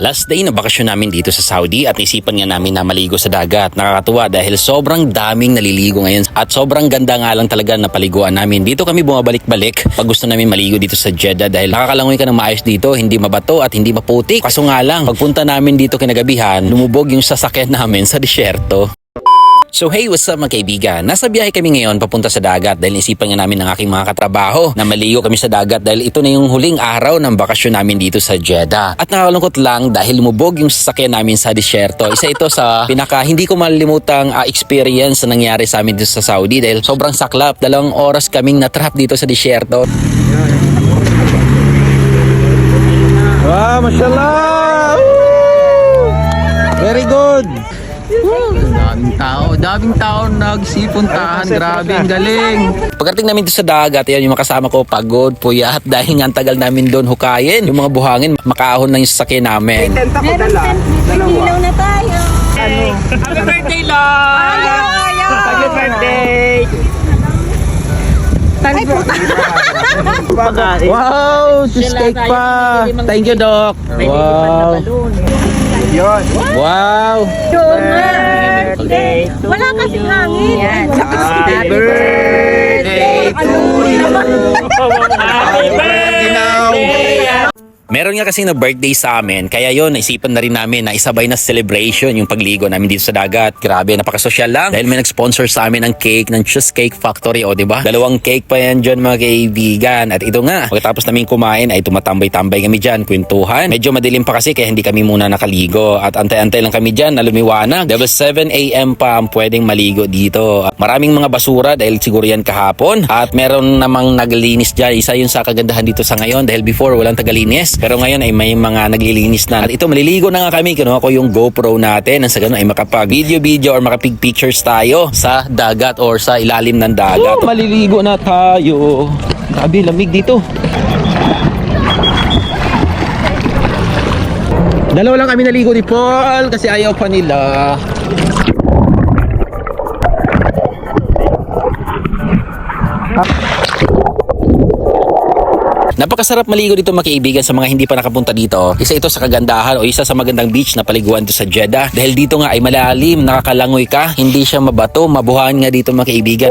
Last day na bakasyon namin dito sa Saudi at isipan nga namin na maligo sa dagat. Nakakatuwa dahil sobrang daming naliligo ngayon at sobrang ganda nga lang talaga na paliguan namin. Dito kami bumabalik-balik pag gusto namin maligo dito sa Jeddah dahil nakakalangoy ka ng maayos dito, hindi mabato at hindi maputik. Kaso nga lang, pagpunta namin dito kinagabihan, lumubog yung sasakyan namin sa disyerto. So hey, what's up mga kaibigan? Nasa biyahe kami ngayon papunta sa dagat dahil isipan nga namin ng aking mga katrabaho na maligo kami sa dagat dahil ito na yung huling araw ng bakasyon namin dito sa Jeddah. At nakakalungkot lang dahil lumubog yung sasakyan namin sa disyerto. Isa ito sa pinaka hindi ko malilimutang experience na nangyari sa amin dito sa Saudi dahil sobrang saklap. 2 oras kaming natrap dito sa disyerto. Wow, mashallah! Very good! Daming tao nagsipuntahan. Grabe, ang galing. Pagdating namin dito sa dagat, yan yung makasama ko, pagod, puyat, dahil nga ang tagal namin doon hukayin. Yung mga buhangin, makaahon lang yung sasakyan namin. May tenta ko dala. Ilaw na tayo. Ano? Happy birthday, Lord! Happy birthday! Ay, puta. Wow! Cheesecake pa! Thank you, Doc! Wow! Yun. Wow! Birthday to Wala kasing hangin. Yan. Happy birthday to you. Happy birthday. Meron nga kasi na birthday sa amin, kaya yon naisipan na rin namin na isabay na celebration yung pagligo namin dito sa dagat. Grabe, napakasosyal lang dahil may nag-sponsor sa amin ng cake ng Cheesecake Factory, o diba? 2 cake pa yan dyan mga kaibigan. At ito nga, pagkatapos namin kumain ay tumatambay-tambay kami dyan, kwentuhan. Medyo madilim pa kasi kaya hindi kami muna nakaligo at antay-antay lang kami dyan na lumiwanag. Dahil 7 AM pa ang pwedeng maligo dito. Maraming mga basura dahil siguro yan kahapon at meron namang naglilinis dyan. Isa yun sa kagandahan dito sa ngayon dahil before walang tagalinis. Pero ngayon ay may mga naglilinis na. At ito, maliligo na nga kami. Kinuha ko yung GoPro natin. Nang sa ganun ay makapag video or makapig pictures tayo sa dagat or sa ilalim ng dagat. Oh, maliligo na tayo. Grabe, lamig dito. 2 lang kami naligo ni Paul kasi ayaw pa nila. Napakasarap maligo dito mga kaibigan sa mga hindi pa nakapunta dito. Isa ito sa kagandahan o isa sa magandang beach na paliguan dito sa Jeddah. Dahil dito nga ay malalim, nakakalangoy ka, hindi siya mabato, mabuhahan nga dito mga kaibigan.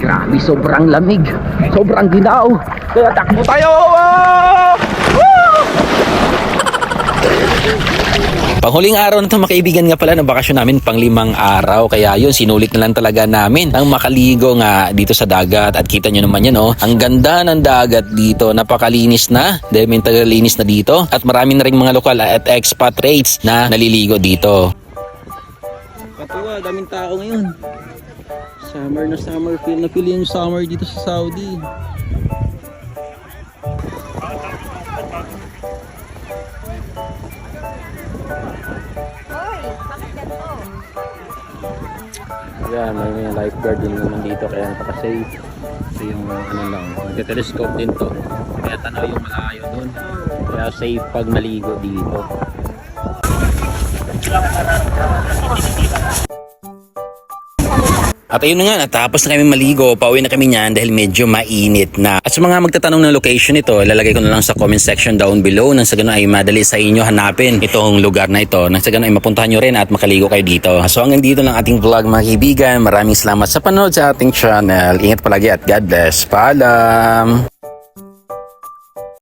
Grabe, sobrang lamig, sobrang ginaw. Kaya takbo tayo! Panghuling araw na ito mga kaibigan nga pala ng bakasyon namin, pang 5 araw. Kaya yun, sinulit na lang talaga namin ang makaligo nga dito sa dagat. At kita nyo naman yan, oh. Ang ganda ng dagat dito. Napakalinis na. Dahil may tagalinis na dito. At marami na rin mga lokal at expatriates na naliligo dito. Katuwa, daming tao ngayon. Summer na summer. Feel na feel yung summer dito sa Saudi. Yan, may lifeguard din naman dito kaya napaka-safe. Ito yung ano lang, telescope din to. Kaya tanaw yung malayo dun. Kaya safe pag maligo dito. At ayun na nga, natapos na kami maligo, pauwi na kami niyan dahil medyo mainit na. At sa mga magtatanong ng location nito, ilalagay ko na lang sa comment section down below nang sa ganun ay madali sa inyo hanapin itong lugar na ito. Nang sa ganun ay mapuntahan nyo rin at makaligo kayo dito. So hanggang dito lang ating vlog mga kaibigan. Maraming salamat sa panonood sa ating channel. Ingat palagi at God bless. Paalam!